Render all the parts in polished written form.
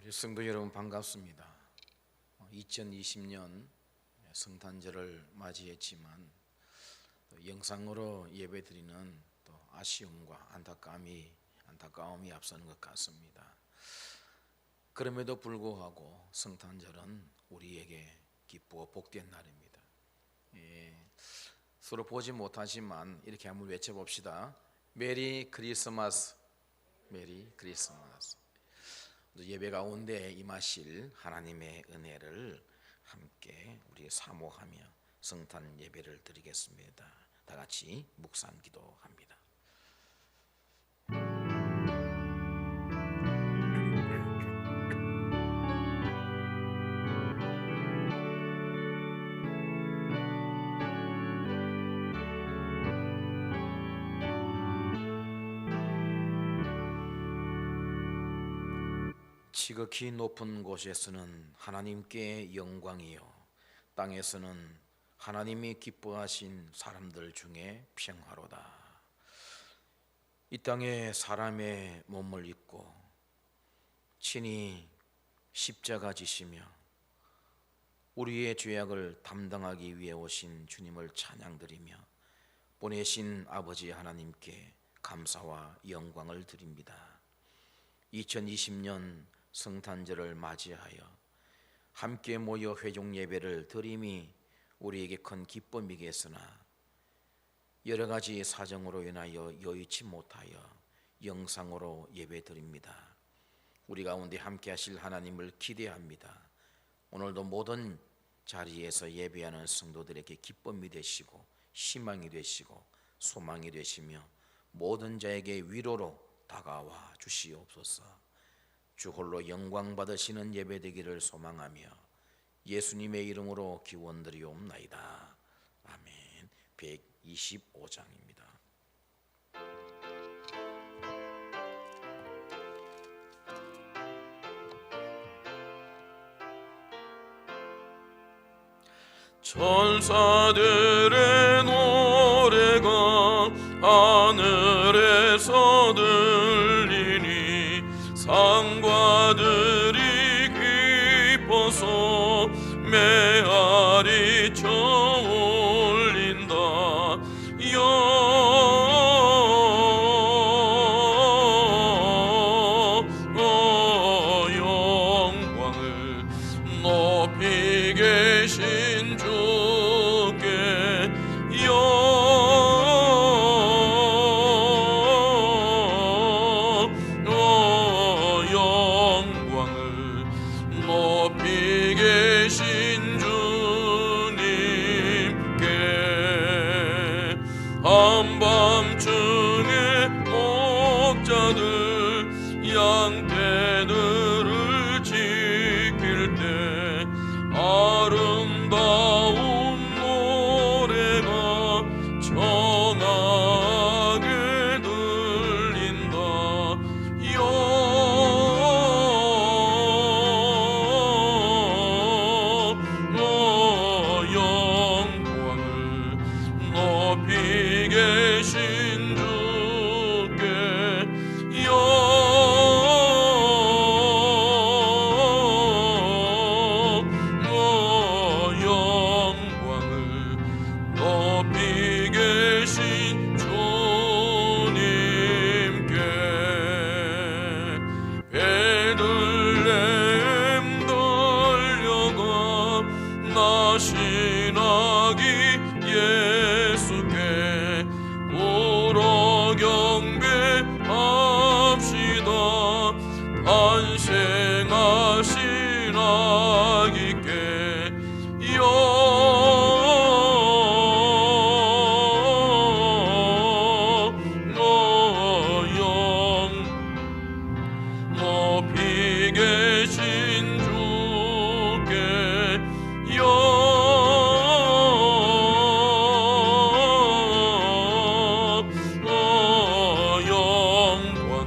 우리 성도 여러분 반갑습니다. 2020년 성탄절을 맞이했지만 영상으로 예배드리는 또 아쉬움과 안타까움이 앞서는 것 같습니다. 그럼에도 불구하고 성탄절은 우리에게 기쁘고 복된 날입니다. 서로 보지 못하지만 이렇게 한번 외쳐봅시다. 메리 크리스마스, 메리 크리스마스. 예배 가운데 임하실 하나님의 은혜를 함께 우리 사모하며 성탄 예배를 드리겠습니다. 다 같이 묵상 기도합니다. 지극히 높은 곳에서는 하나님께 영광이요 땅에서는 하나님이 기뻐하신 사람들 중에 평화로다. 이 땅에 사람의 몸을 입고 친히 십자가 지시며 우리의 죄악을 담당하기 위해 오신 주님을 찬양드리며 보내신 아버지 하나님께 감사와 영광을 드립니다. 2020년 성탄절을 맞이하여 함께 모여 회중 예배를 드림이 우리에게 큰 기쁨이겠으나 여러 가지 사정으로 인하여 여의치 못하여 영상으로 예배 드립니다. 우리 가운데 함께 하실 하나님을 기대합니다. 오늘도 모든 자리에서 예배하는 성도들에게 기쁨이 되시고 희망이 되시고 소망이 되시며 모든 자에게 위로로 다가와 주시옵소서. 주 홀로 영광 받으시는 예배 되기를 소망하며 예수님의 이름으로 기원드리옵나이다. 아멘. 125장입니다. 천사들의 노래가 하늘에서 들리니 상과들이 기뻐서 메아리 쳐올린다. 영광을 높이 계신 주께 영광을 높이 계신 주님께 한밤중에 목자들 양떼들을 지킬 때 아름다운 노래가 청하게 들린다. 영광을 높이 계신 주께 영광을 높이 계신 주님께 베들레헴 달려가 나신 아기 예수께 울어 경배합시다. 탄생하신 아기께 높이 계신 주께 영광을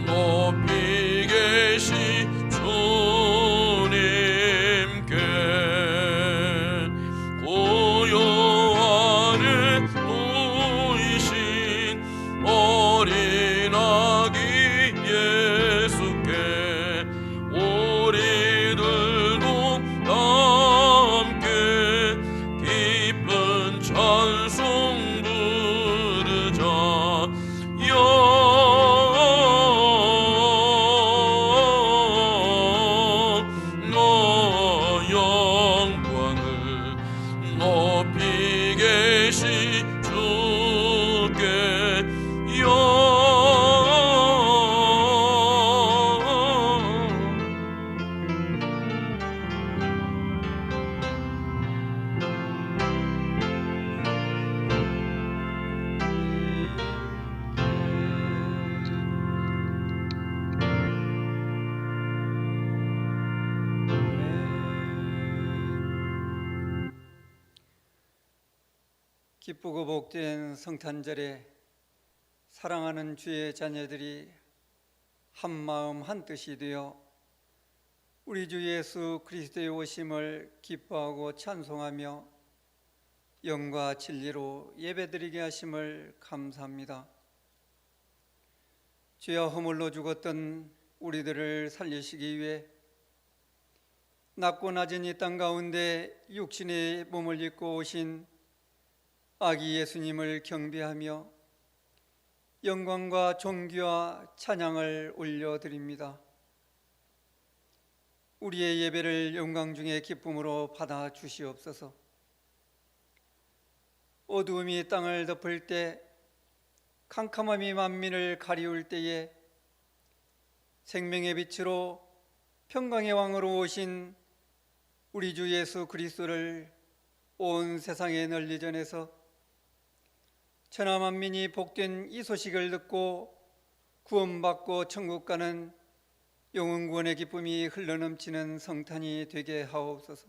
높이 계신 주님께 고요 안에 누이신 어린 아기 예수께 기쁘고 복된 성탄절에 사랑하는 주의 자녀들이 한마음 한뜻이 되어 우리 주 예수 그리스도의 오심을 기뻐하고 찬송하며 영과 진리로 예배드리게 하심을 감사합니다. 죄와 허물로 죽었던 우리들을 살리시기 위해 낮고 낮은 이 땅 가운데 육신의 몸을 입고 오신 아기 예수님을 경배하며 영광과 존귀와 찬양을 올려드립니다. 우리의 예배를 영광 중에 기쁨으로 받아 주시옵소서. 어두움이 땅을 덮을 때, 캄캄함이 만민을 가리울 때에 생명의 빛으로 평강의 왕으로 오신 우리 주 예수 그리스도를 온 세상에 널리 전해서 천하 만민이 복된 이 소식을 듣고 구원받고 천국 가는 영원 구원의 기쁨이 흘러넘치는 성탄이 되게 하옵소서.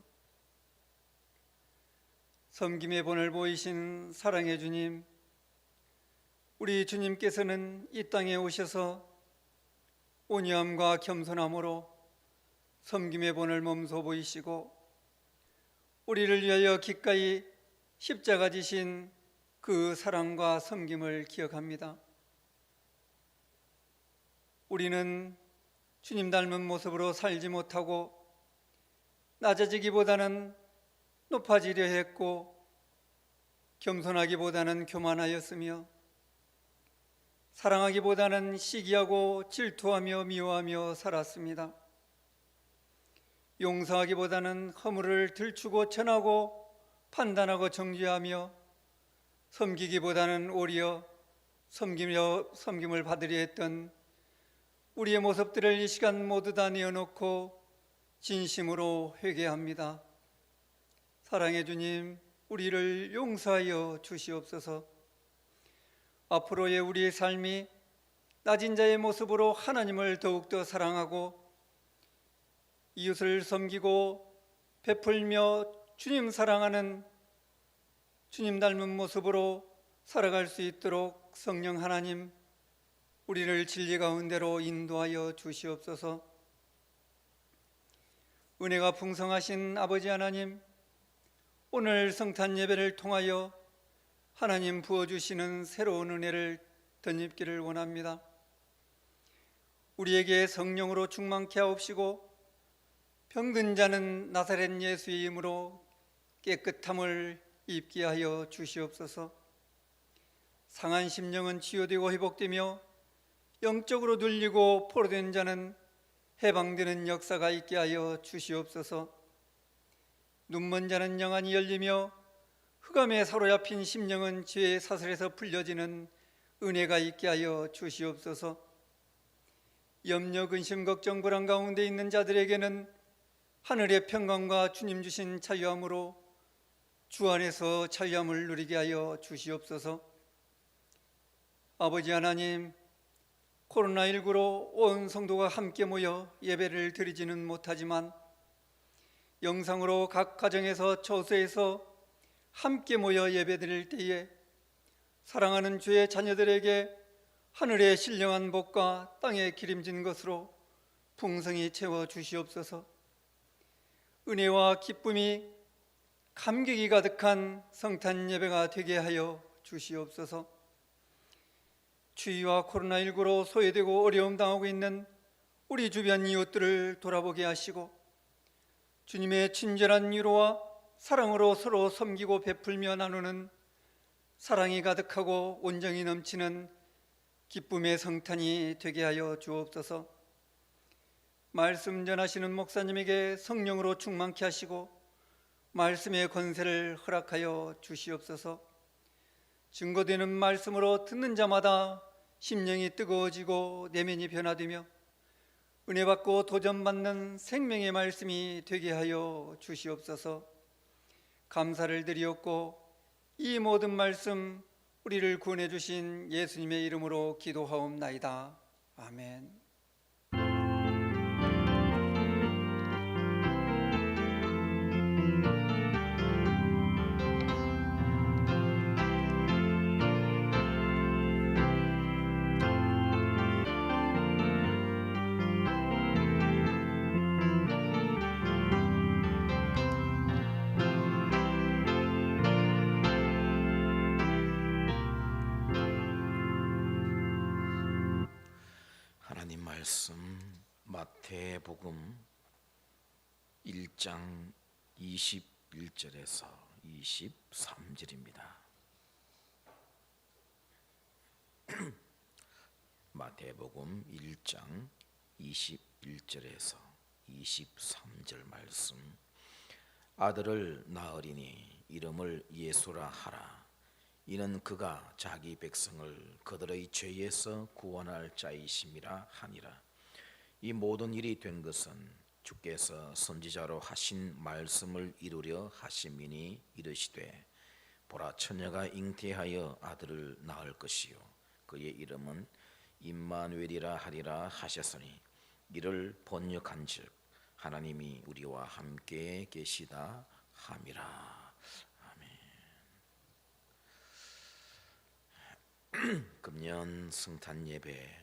섬김의 본을 보이신 사랑의 주님, 우리 주님께서는 이 땅에 오셔서 온유함과 겸손함으로 섬김의 본을 몸소 보이시고 우리를 위하여 기꺼이 십자가 지신 그 사랑과 섬김을 기억합니다. 우리는 주님 닮은 모습으로 살지 못하고 낮아지기보다는 높아지려 했고 겸손하기보다는 교만하였으며 사랑하기보다는 시기하고 질투하며 미워하며 살았습니다. 용서하기보다는 허물을 들추고 전하고 판단하고 정죄하며 섬기기보다는 오히려 섬김을 받으려 했던 우리의 모습들을 이 시간 모두 다 내어놓고 진심으로 회개합니다. 사랑의 주님, 우리를 용서하여 주시옵소서. 앞으로의 우리의 삶이 낮은 자의 모습으로 하나님을 더욱더 사랑하고 이웃을 섬기고 베풀며 주님 사랑하는 주님 닮은 모습으로 살아갈 수 있도록 성령 하나님, 우리를 진리 가운데로 인도하여 주시옵소서. 은혜가 풍성하신 아버지 하나님, 오늘 성탄 예배를 통하여 하나님 부어주시는 새로운 은혜를 덧입기를 원합니다. 우리에게 성령으로 충만케 하옵시고 병든 자는 나사렛 예수의 이름으로 깨끗함을 입게 하여 주시옵소서. 상한 심령은 치유되고 회복되며 영적으로 눌리고 포로된 자는 해방되는 역사가 있게 하여 주시옵소서. 눈먼 자는 영안이 열리며 흑암에 사로잡힌 심령은 죄의 사슬에서 풀려지는 은혜가 있게 하여 주시옵소서. 염려, 근심, 걱정, 불안 가운데 있는 자들에게는 하늘의 평강과 주님 주신 자유함으로 주 안에서 자유함을 누리게 하여 주시옵소서. 아버지 하나님, 코로나19로 온 성도가 함께 모여 예배를 드리지는 못하지만 영상으로 각 가정에서 처소에서 함께 모여 예배 드릴 때에 사랑하는 주의 자녀들에게 하늘의 신령한 복과 땅에 기름진 것으로 풍성히 채워 주시옵소서. 은혜와 기쁨이 감격이 가득한 성탄 예배가 되게 하여 주시옵소서. 추위와 코로나19로 소외되고 어려움 당하고 있는 우리 주변 이웃들을 돌아보게 하시고 주님의 친절한 위로와 사랑으로 서로 섬기고 베풀며 나누는 사랑이 가득하고 온정이 넘치는 기쁨의 성탄이 되게 하여 주옵소서. 말씀 전하시는 목사님에게 성령으로 충만케 하시고 말씀의 권세를 허락하여 주시옵소서. 증거되는 말씀으로 듣는 자마다 심령이 뜨거워지고 내면이 변화되며 은혜 받고 도전받는 생명의 말씀이 되게 하여 주시옵소서. 감사를 드리옵고 이 모든 말씀 우리를 구원해 주신 예수님의 이름으로 기도하옵나이다. 아멘. 말씀 마태복음 1장 21절에서 23절입니다. 마태복음 1장 21절에서 23절 말씀. 아들을 낳으리니 이름을 예수라 하라. 이는 그가 자기 백성을 그들의 죄에서 구원할 자이심이라 하니라. 이 모든 일이 된 것은 주께서 선지자로 하신 말씀을 이루려 하심이니 이르시되 보라, 처녀가 잉태하여 아들을 낳을 것이요 그의 이름은 임마누엘이라 하리라 하셨으니 이를 번역한즉 하나님이 우리와 함께 계시다 함이라. 금년 성탄 예배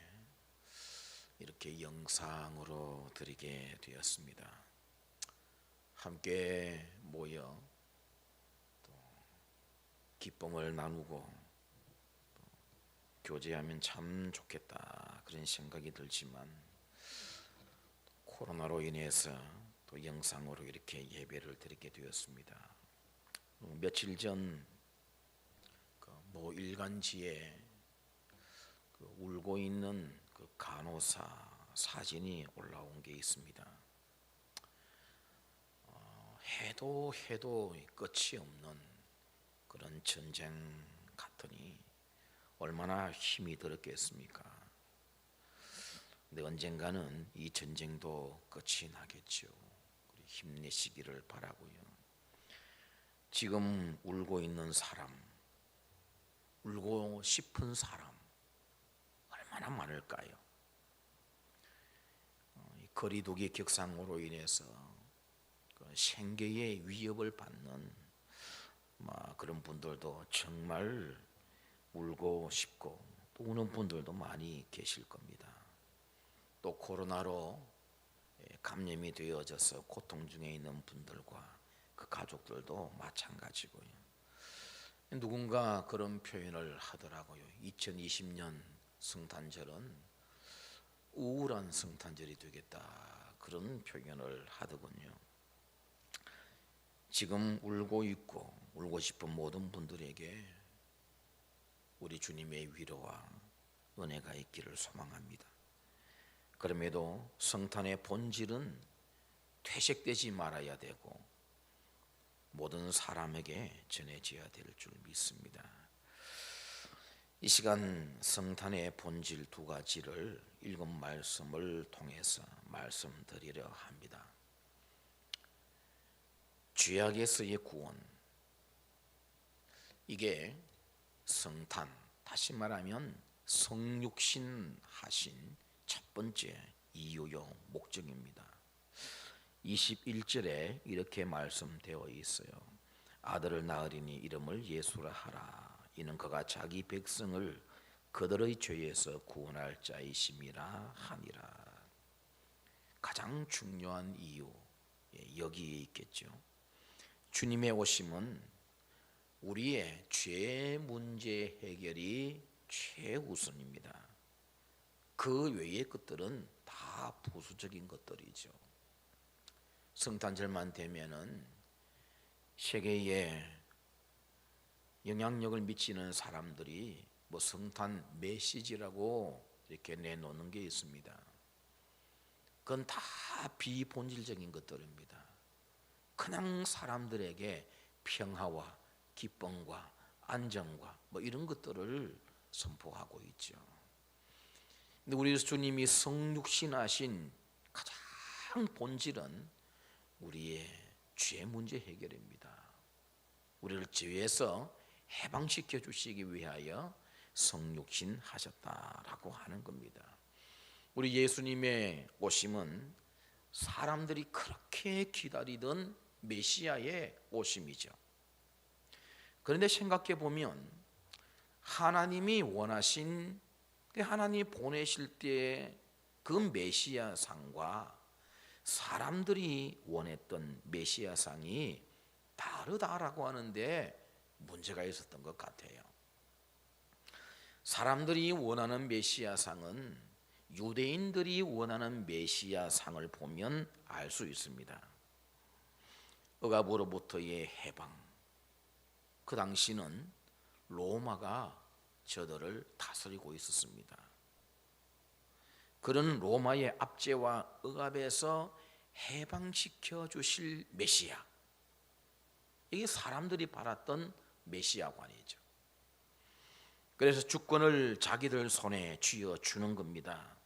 이렇게 영상으로 드리게 되었습니다. 함께 모여 또 기쁨을 나누고 또 교제하면 참 좋겠다 그런 생각이 들지만 코로나로 인해서 또 영상으로 이렇게 예배를 드리게 되었습니다. 며칠 전 모 일간지에 울고 있는 그 간호사 사진이 올라온 게 있습니다. 해도 끝이 없는 그런 전쟁 같으니 얼마나 힘이 들었겠습니까? 근데 언젠가는 이 전쟁도 끝이 나겠죠. 힘내시기를 바라고요. 지금 울고 있는 사람, 울고 싶은 사람 얼마나 많을까요? 거리두기 격상으로 인해서 생계의 위협을 받는 그런 분들도 정말 울고 싶고 또 우는 분들도 많이 계실 겁니다. 또 코로나로 감염이 되어져서 고통 중에 있는 분들과 그 가족들도 마찬가지고요. 누군가 그런 표현을 하더라고요. 2020년 성탄절은 우울한 성탄절이 되겠다 그런 표현을 하더군요. 지금 울고 있고 울고 싶은 모든 분들에게 우리 주님의 위로와 은혜가 있기를 소망합니다. 그럼에도 성탄의 본질은 퇴색되지 말아야 되고 모든 사람에게 전해져야 될 줄 믿습니다. 이 시간 성탄의 본질 두 가지를 읽은 말씀을 통해서 말씀드리려 합니다. 죄악에서의 구원, 이게 성탄, 다시 말하면 성육신 하신 첫 번째 이유요 목적입니다. 21절에 이렇게 말씀되어 있어요. 아들을 낳으리니 이름을 예수라 하라. 이는 그가 자기 백성을 그들의 죄에서 구원할 자이심이라 하니라. 가장 중요한 이유 여기에 있겠죠. 주님의 오심은 우리의 죄 문제 해결이 최우선입니다. 그 외의 것들은 다 부수적인 것들이죠. 성탄절만 되면은 세계에 영향력을 미치는 사람들이 성탄 메시지라고 이렇게 내놓는 게 있습니다. 그건 다 비본질적인 것들입니다. 그냥 사람들에게 평화와 기쁨과 안정과 이런 것들을 선포하고 있죠. 근데 우리 주님이 성육신하신 가장 본질은 우리의 죄 문제 해결입니다. 우리를 죄에서 해방시켜 주시기 위하여 성육신 하셨다라고 하는 겁니다. 우리 예수님의 오심은 사람들이 그렇게 기다리던 메시아의 오심이죠. 그런데 생각해 보면 하나님이 원하신 하나님 보내실 때 그 메시아상과 사람들이 원했던 메시아상이 다르다라고 하는데 문제가 있었던 것 같아요. 사람들이 원하는 메시아상은 유대인들이 원하는 메시아 상을 보면 알 수 있습니다. 억압으로부터의 해방. 그 당시는 로마가 저들을 다스리고 있었습니다. 그런 로마의 압제와 억압에서 해방시켜 주실 메시아, 이게 사람들이 바랐던 메시아관이죠. 그래서 주권을 자기들 손에 쥐어 주는 겁니다.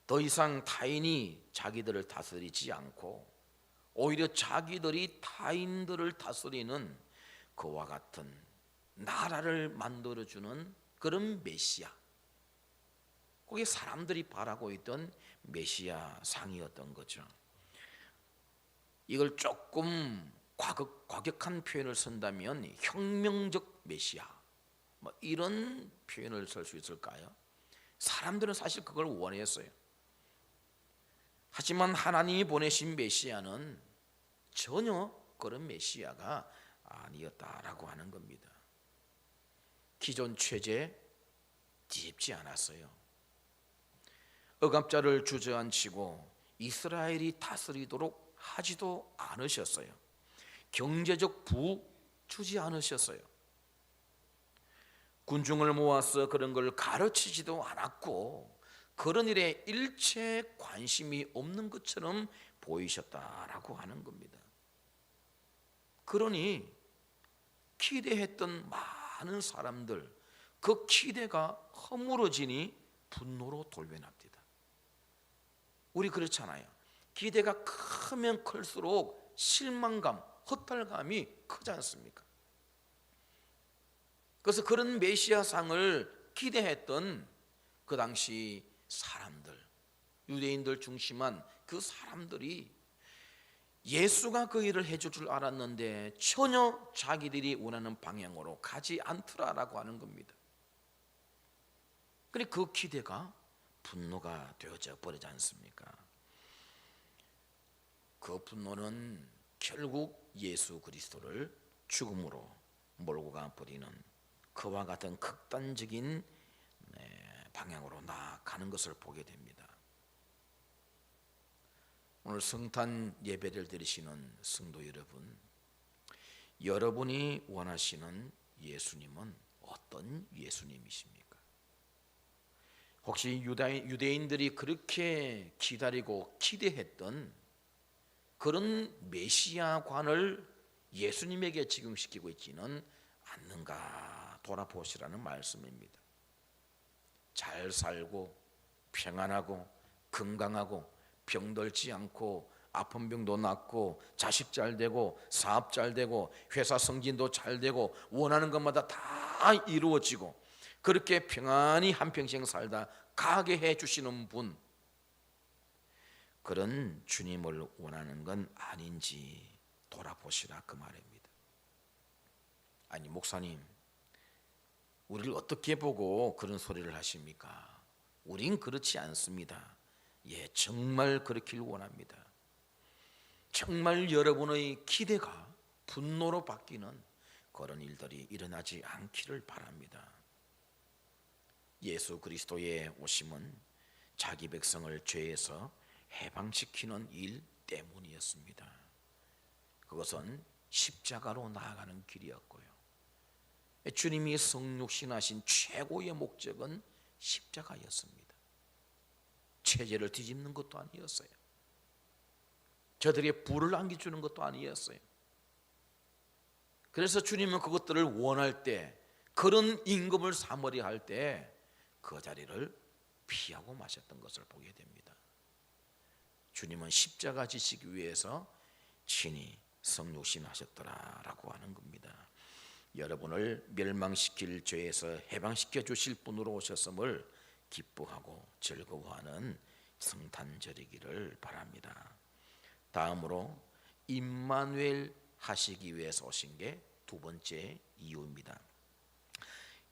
더 이상 타인이 자기들을 다스리지 않고 오히려 자기들이 타인들을 다스리는 그와 같은 나라를 만들어주는 그런 메시아, 그게 사람들이 바라고 있던 메시아 상이었던 거죠. 이걸 조금 과격한 표현을 쓴다면 혁명적 메시아, 뭐 이런 표현을 쓸 수 있을까요? 사람들은 사실 그걸 원했어요. 하지만 하나님이 보내신 메시아는 전혀 그런 메시아가 아니었다라고 하는 겁니다. 기존 체제 뒤집지 않았어요. 억압자를 주저앉히고 이스라엘이 다스리도록 하지도 않으셨어요. 경제적 부 주지 않으셨어요. 군중을 모아서 그런 걸 가르치지도 않았고 그런 일에 일체 관심이 없는 것처럼 보이셨다라고 하는 겁니다. 그러니 기대했던 많은 사람들, 그 기대가 허물어지니 분노로 돌변합니다. 우리 그렇잖아요. 기대가 크면 클수록 실망감, 허탈감이 크지 않습니까? 그래서 그런 메시아상을 기대했던 그 당시 사람들, 유대인들 중심한 그 사람들이 예수가 그 일을 해줄 줄 알았는데 전혀 자기들이 원하는 방향으로 가지 않더라라고 하는 겁니다. 그래 그 기대가 분노가 되어져 버리지 않습니까? 그 분노는 결국 예수 그리스도를 죽음으로 몰고 가버리는 그와 같은 극단적인 방향으로 나아가는 것을 보게 됩니다. 오늘 성탄 예배를 드리시는 성도 여러분, 여러분이 원하시는 예수님은 어떤 예수님이십니까? 혹시 유대인들이 그렇게 기다리고 기대했던 그런 메시아관을 예수님에게 적용시키고 있지는 않는가 돌아보시라는 말씀입니다. 잘 살고 평안하고 건강하고 병들지 않고 아픈 병도 낫고 자식 잘 되고 사업 잘 되고 회사 승진도 잘 되고 원하는 것마다 다 이루어지고 그렇게 평안히 한평생 살다 가게 해주시는 분, 그런 주님을 원하는 건 아닌지 돌아보시라 그 말입니다. 아니 목사님, 우리를 어떻게 보고 그런 소리를 하십니까? 우린 그렇지 않습니다. 예, 정말 그렇길 원합니다. 정말 여러분의 기대가 분노로 바뀌는 그런 일들이 일어나지 않기를 바랍니다. 예수 그리스도의 오심은 자기 백성을 죄에서 해방시키는 일 때문이었습니다. 그것은 십자가로 나아가는 길이었고요. 주님이 성육신하신 최고의 목적은 십자가였습니다. 체제를 뒤집는 것도 아니었어요. 저들의 부를 안겨주는 것도 아니었어요. 그래서 주님은 그것들을 원할 때, 그런 임금을 삼으려 할 때 그 자리를 피하고 마셨던 것을 보게 됩니다. 주님은 십자가 지시기 위해서 친히 성육신하셨더라라고 하는 겁니다. 여러분을 멸망시킬 죄에서 해방시켜 주실 분으로 오셨음을 기뻐하고 즐거워하는 성탄절이기를 바랍니다. 다음으로 임마누엘 하시기 위해서 오신 게 두 번째 이유입니다.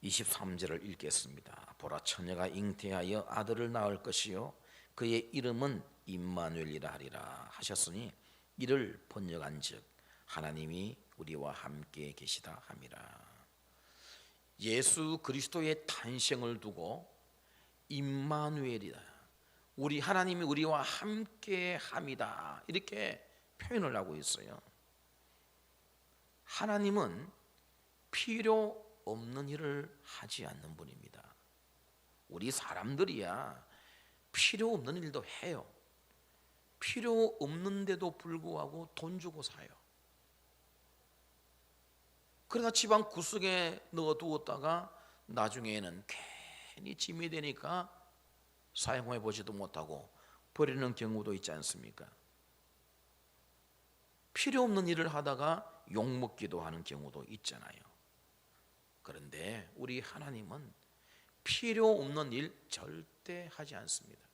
23절을 읽겠습니다. 보라, 처녀가 잉태하여 아들을 낳을 것이요 그의 이름은 임마누엘이라 하리라 하셨으니 이를 번역한즉 하나님이 우리와 함께 계시다 함이라. 예수 그리스도의 탄생을 두고 임마누엘이다, 우리 하나님이 우리와 함께 합니다. 이렇게 표현을 하고 있어요. 하나님은 필요 없는 일을 하지 않는 분입니다. 우리 사람들이야 필요 없는 일도 해요. 필요 없는데도 불구하고 돈 주고 사요. 그러다 집안 구석에 넣어두었다가 나중에는 괜히 짐이 되니까 사용해 보지도 못하고 버리는 경우도 있지 않습니까? 필요 없는 일을 하다가 욕먹기도 하는 경우도 있잖아요. 그런데 우리 하나님은 필요 없는 일 절대 하지 않습니다.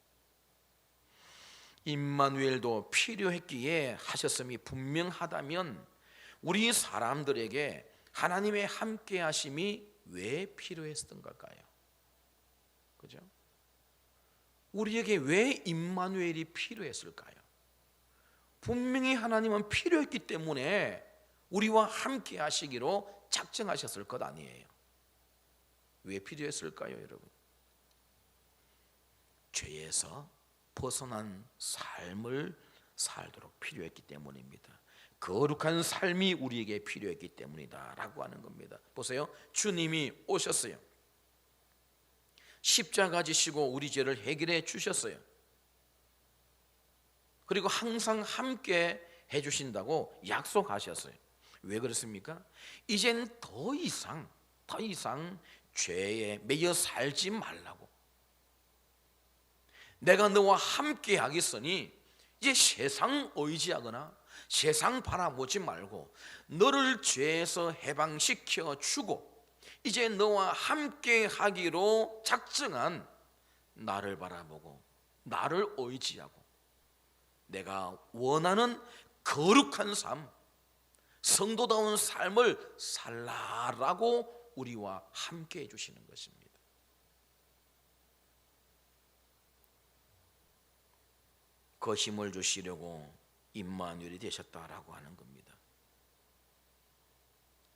임마누엘도 필요했기에 하셨음이 분명하다면 우리 사람들에게 하나님의 함께 하심이 왜 필요했던 걸까요? 그죠? 우리에게 왜 임마누엘이 필요했을까요? 분명히 하나님은 필요했기 때문에 우리와 함께 하시기로 작정하셨을 것 아니에요. 왜 필요했을까요, 여러분? 죄에서 벗어난 삶을 살도록 필요했기 때문입니다. 거룩한 삶이 우리에게 필요했기 때문이다 라고 하는 겁니다. 보세요, 주님이 오셨어요. 십자가 지시고 우리 죄를 해결해 주셨어요. 그리고 항상 함께 해주신다고 약속하셨어요. 왜 그렇습니까? 이제는 더 이상 죄에 매여 살지 말라고. 내가 너와 함께 하겠으니 이제 세상 의지하거나 세상 바라보지 말고 너를 죄에서 해방시켜 주고 이제 너와 함께 하기로 작정한 나를 바라보고 나를 의지하고 내가 원하는 거룩한 삶, 성도다운 삶을 살라라고 우리와 함께 해주시는 것입니다. 그 힘을 주시려고 임마누엘이 되셨다라고 하는 겁니다.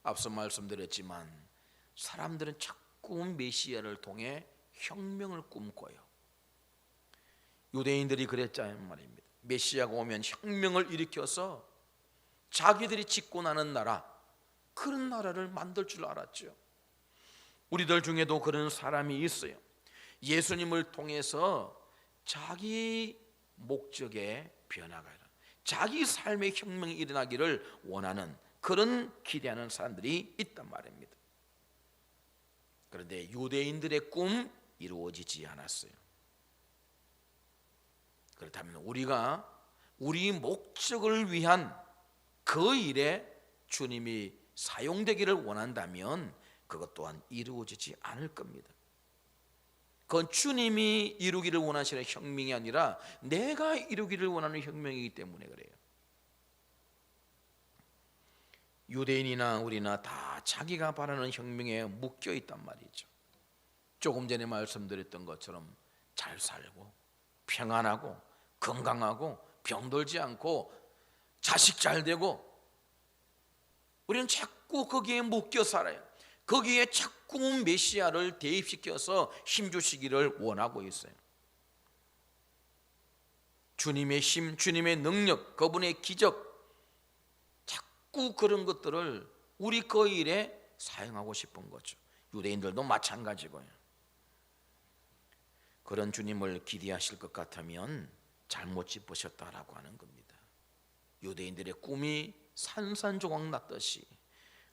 앞서 말씀드렸지만 사람들은 자꾸 메시아를 통해 혁명을 꿈꿔요. 유대인들이 그랬잖아요 말입니다. 메시아가 오면 혁명을 일으켜서 자기들이 짓고 나는 나라, 그런 나라를 만들 줄 알았죠. 우리들 중에도 그런 사람이 있어요. 예수님을 통해서 자기 목적의 변화가 일어나, 자기 삶의 혁명이 일어나기를 원하는 그런 기대하는 사람들이 있단 말입니다. 그런데 유대인들의 꿈 이루어지지 않았어요. 그렇다면 우리가 우리 목적을 위한 그 일에 주님이 사용되기를 원한다면 그것 또한 이루어지지 않을 겁니다. 그건 주님이 이루기를 원하시는 혁명이 아니라 내가 이루기를 원하는 혁명이기 때문에 그래요. 유대인이나 우리나 다 자기가 바라는 혁명에 묶여 있단 말이죠. 조금 전에 말씀드렸던 것처럼 잘 살고 평안하고 건강하고 병들지 않고 자식 잘 되고, 우리는 자꾸 거기에 묶여 살아요. 거기에 자꾸 메시아를 대입시켜서 힘주시기를 원하고 있어요. 주님의 힘, 주님의 능력, 그분의 기적, 자꾸 그런 것들을 우리 그 일에 사용하고 싶은 거죠. 유대인들도 마찬가지고요. 그런 주님을 기대하실 것 같으면 잘못 짚으셨다라고 하는 겁니다. 유대인들의 꿈이 산산조각 났듯이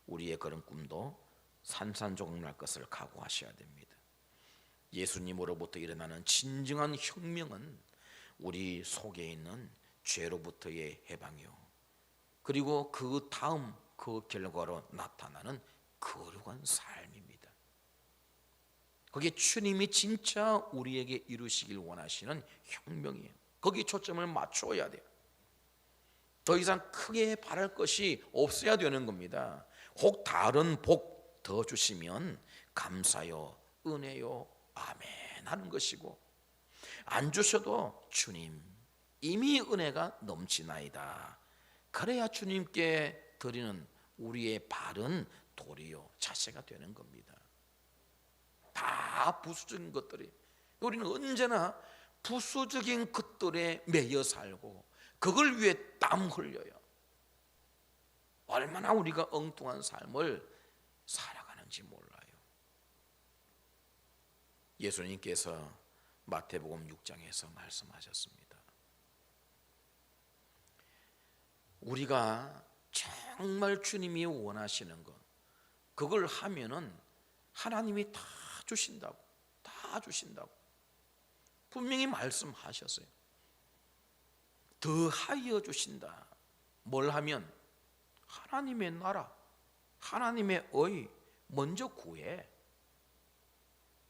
우리의 그런 꿈도 산산조각 날 것을 각오하셔야 됩니다. 예수님으로부터 일어나는 진정한 혁명은 우리 속에 있는 죄로부터의 해방이요, 그리고 그 다음 그 결과로 나타나는 거룩한 삶입니다. 그게 주님이 진짜 우리에게 이루시길 원하시는 혁명이에요. 거기에 초점을 맞춰야 돼요. 더 이상 크게 바랄 것이 없어야 되는 겁니다. 혹 다른 복 더 주시면 감사요, 은혜요, 아멘 하는 것이고, 안 주셔도 주님 이미 은혜가 넘치나이다, 그래야 주님께 드리는 우리의 바른 도리요 자세가 되는 겁니다. 다 부수적인 것들이, 우리는 언제나 부수적인 것들에 매여 살고 그걸 위해 땀 흘려요. 얼마나 우리가 엉뚱한 삶을 살아가는지 몰라요. 예수님께서 마태복음 6장에서 말씀하셨습니다. 우리가 정말 주님이 원하시는 것, 그걸 하면은 하나님이 다 주신다고, 다 주신다고 분명히 말씀하셨어요. 더하여 주신다. 뭘 하면? 하나님의 나라, 하나님의 의 먼저 구해.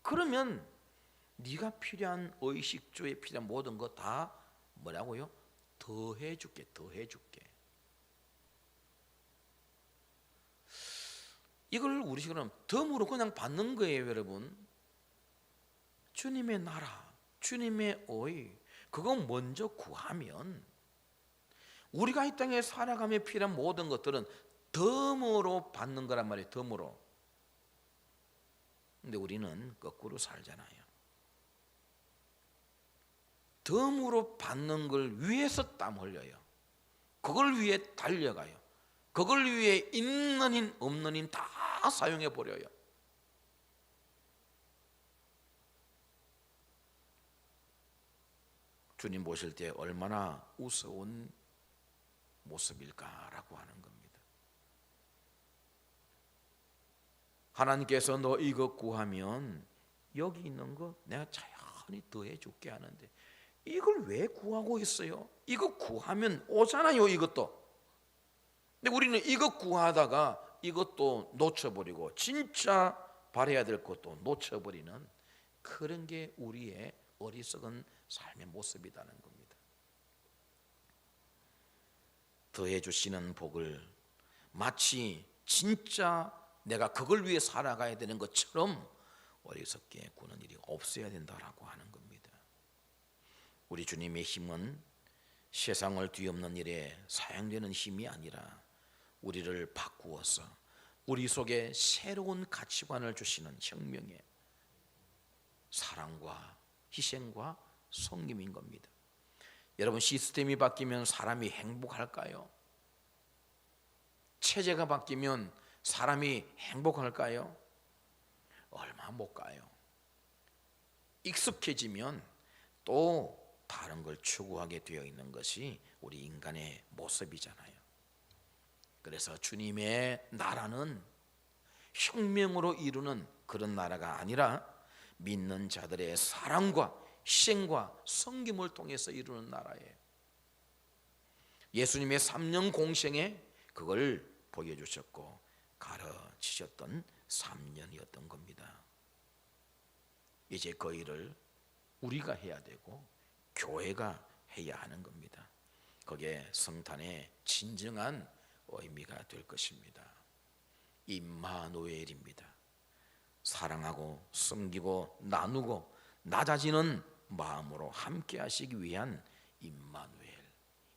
그러면 네가 필요한 의식주에 필요한 모든 거 다 뭐라고요? 더해줄게, 더해줄게. 이걸 우리식으로 덤으로 그냥 받는 거예요, 여러분. 주님의 나라, 주님의 의, 그거 먼저 구하면 우리가 이 땅에 살아가며 필요한 모든 것들은 덤으로 받는 거란 말이에요, 덤으로. 근데 우리는 거꾸로 살잖아요. 덤으로 받는 걸 위해서 땀 흘려요. 그걸 위해 달려가요. 그걸 위해 있는 힘 없는 힘 다 사용해 버려요. 주님 보실 때 얼마나 우스운 모습일까라고 하는 겁니다. 하나님께서 너 이거 구하면 여기 있는 거 내가 자연히 더해 줄게 하는데 이걸 왜 구하고 있어요? 이거 구하면 오잖아요, 이것도. 근데 우리는 이거 구하다가 이것도 놓쳐버리고 진짜 바라야 될 것도 놓쳐버리는 그런 게 우리의 어리석은 삶의 모습이라는 겁니다. 더해 주시는 복을 마치 진짜 내가 그걸 위해 살아가야 되는 것처럼 어리석게 구는 일이 없어야 된다라고 하는 겁니다. 우리 주님의 힘은 세상을 뒤엎는 일에 사용되는 힘이 아니라 우리를 바꾸어서 우리 속에 새로운 가치관을 주시는 혁명의 사랑과 희생과 섬김인 겁니다. 여러분, 시스템이 바뀌면 사람이 행복할까요? 체제가 바뀌면 사람이 행복할까요? 얼마 못 가요. 익숙해지면 또 다른 걸 추구하게 되어 있는 것이 우리 인간의 모습이잖아요. 그래서 주님의 나라는 혁명으로 이루는 그런 나라가 아니라 믿는 자들의 사랑과 희생과 섬김을 통해서 이루는 나라예요. 예수님의 3년 공생에 그걸 보여주셨고 가르치셨던 3년이었던 겁니다. 이제 그 일을 우리가 해야 되고 교회가 해야 하는 겁니다. 그게 성탄의 진정한 의미가 될 것입니다. 임마누엘입니다. 사랑하고 섬기고 나누고 낮아지는 마음으로 함께 하시기 위한 임마누엘,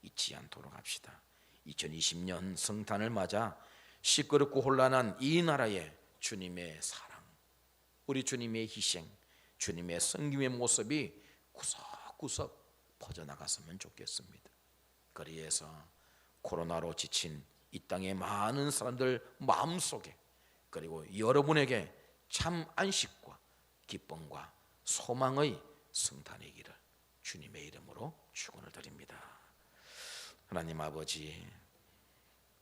잊지 않도록 합시다. 2020년 성탄을 맞아 시끄럽고 혼란한 이 나라에 주님의 사랑, 우리 주님의 희생, 주님의 섬김의 모습이 구석구석 퍼져나갔으면 좋겠습니다. 그래서 코로나로 지친 이 땅의 많은 사람들 마음속에, 그리고 여러분에게 참 안식과 기쁨과 소망의 성탄의 길을 주님의 이름으로 축원을 드립니다. 하나님 아버지,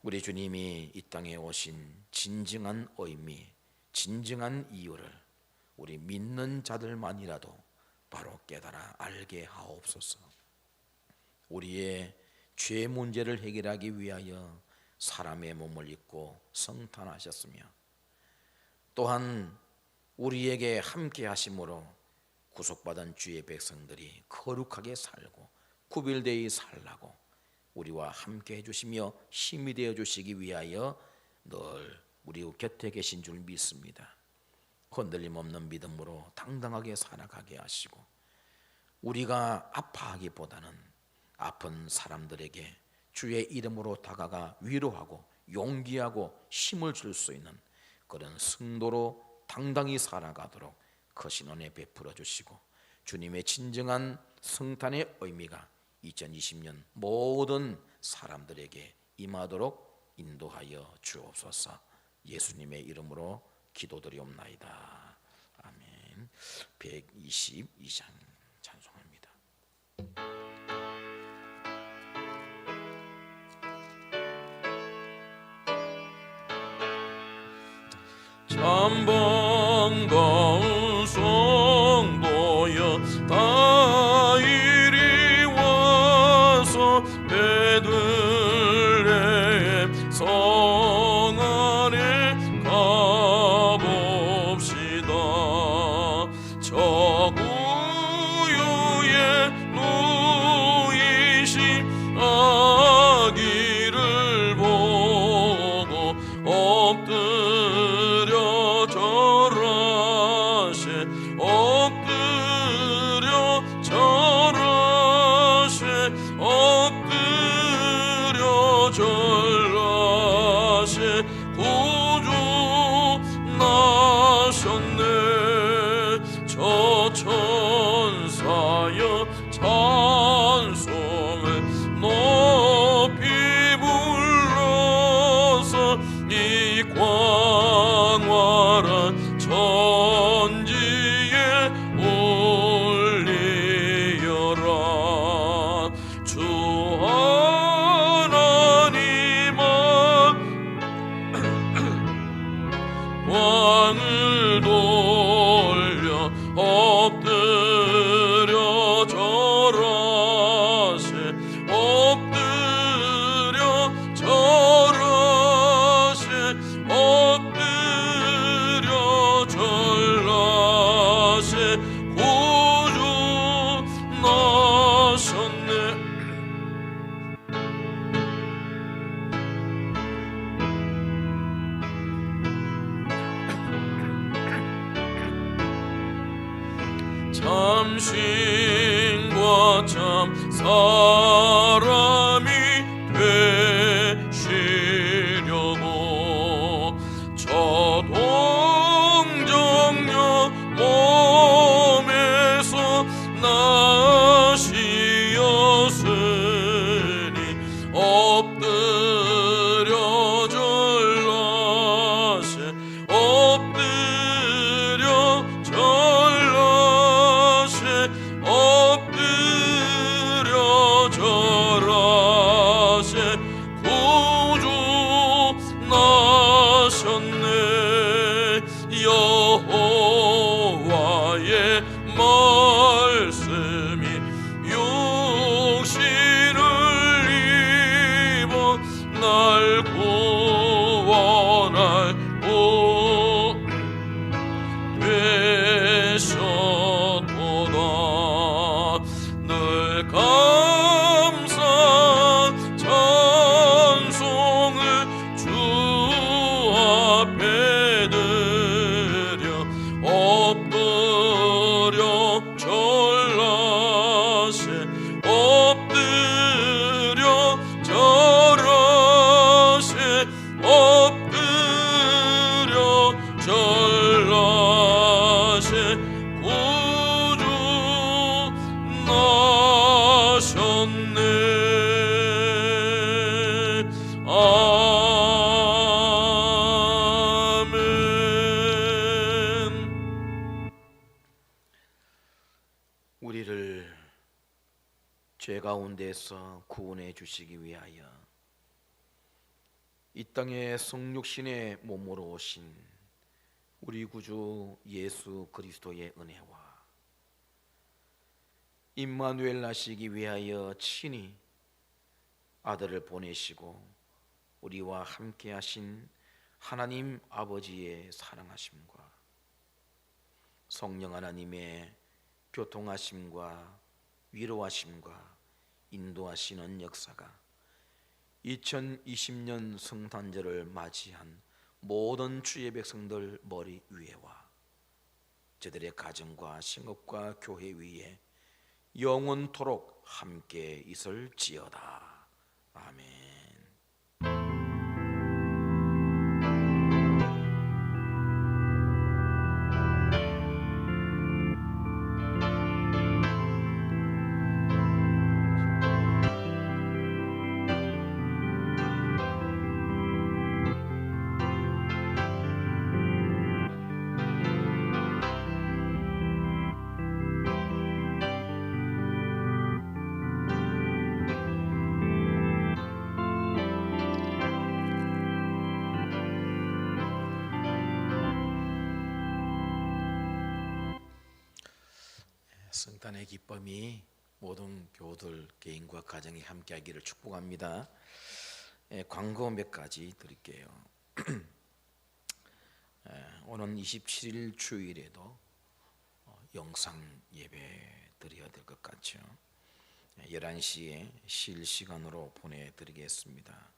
우리 주님이 이 땅에 오신 진정한 의미, 진정한 이유를 우리 믿는 자들만이라도 바로 깨달아 알게 하옵소서. 우리의 죄 문제를 해결하기 위하여 사람의 몸을 입고 성탄하셨으며 또한 우리에게 함께 하심으로 구속받은 주의 백성들이 거룩하게 살고 구별되어 살라고 우리와 함께 해주시며 힘이 되어 주시기 위하여 늘 우리 곁에 계신 줄 믿습니다. 흔들림 없는 믿음으로 당당하게 살아가게 하시고 우리가 아파하기보다는 아픈 사람들에게 주의 이름으로 다가가 위로하고 용기하고 힘을 줄 수 있는 그런 성도로 당당히 살아가도록 거신 은혜 베풀어 주시고 주님의 진정한 성탄의 의미가 2020년 모든 사람들에게 임하도록 인도하여 주옵소서. 예수님의 이름으로 기도드리옵나이다. 아멘. 122장 찬송합니다. 참 반가운 성도여 다 이리 와서 베들레헴 성 안에 가봅시다. 저 구유에 누이신 아기를 보고 엎드려 절하세 엎드려 절하세 엎드려 절하세 구주 나셨네. 저 천사여 찬송을 높이 불러서 이 광활한 천지에 올리어라. 주 하나님아 왕을 돌려 엎드려 절하세 엎드려 절하세 엎드려 절하세 구주 나셨네. 참 신과 참 사람이 되시려고 저 동정녀 몸에서 나시었으니 엎드려 절하세 엎드려 절하세 엎드려 절하세 구주 나셨네. 여호와의 말씀이 육신을 입어 날 구원하고 되셨도다. 늘 감사 찬송을 주 앞에 드려 엎드려 절하세 엎드려 절하세 엎드려 절하세 구주 나셨네. 아멘. 우리를 죄 가운데서 구원해 주시기 위하여 이 땅에 성육신의 몸으로 오신 우리 구주 예수 그리스도의 은혜와 임마누엘 나시기 위하여 친히 아들을 보내시고 우리와 함께 하신 하나님 아버지의 사랑하심과 성령 하나님의 교통하심과 위로하심과 인도하시는 역사가 2020년 성탄절을 맞이한 모든 주의 백성들 머리 위에와 저들의 가정과 생업과 교회 위에 영원토록 함께 있을지어다. 아멘. 성탄의 기쁨이 모든 교우들 개인과 가정이 함께하기를 축복합니다. 광고 몇 가지 드릴게요. 오는 27일 주일에도 영상 예배 드려야 될 것 같죠. 11시에 실시간으로 보내드리겠습니다.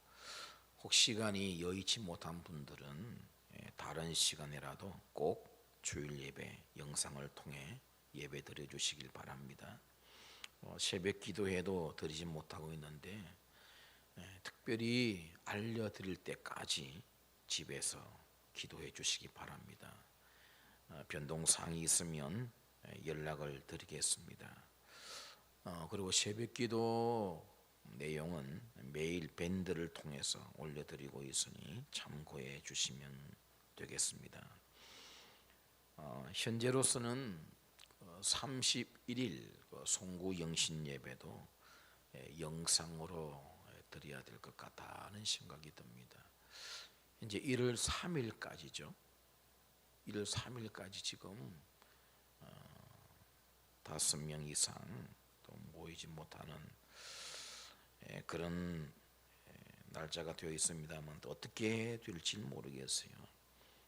혹 시간이 여의치 못한 분들은 다른 시간에라도 꼭 주일 예배 영상을 통해 예배 드려주시길 바랍니다. 새벽 기도회도 드리지 못하고 있는데 특별히 알려드릴 때까지 집에서 기도해 주시기 바랍니다. 변동사항이 있으면 연락을 드리겠습니다. 그리고 새벽 기도 내용은 매일 밴드를 통해서 올려드리고 있으니 참고해 주시면 되겠습니다. 현재로서는 31일 송구 영신 예배도 영상으로 드려야 될 것 같다는 생각이 듭니다. 이제 1월 3일까지죠. 1월 3일까지 지금 5명 이상 또 모이지 못하는 그런 날짜가 되어 있습니다만 또 어떻게 될지 모르겠어요.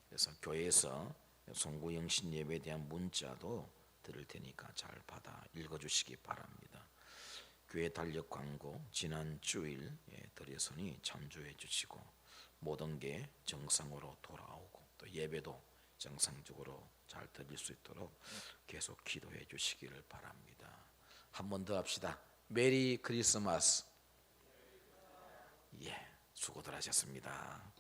그래서 교회에서 송구 영신 예배에 대한 문자도 드릴 테니까 잘 받아 읽어주시기 바랍니다. 교회 달력 광고 지난 주일 드렸으니 참조해 주시고 모든 게 정상으로 돌아오고 또 예배도 정상적으로 잘 드릴 수 있도록 계속 기도해 주시기를 바랍니다. 한 번 더 합시다. 메리 크리스마스. 수고들 하셨습니다.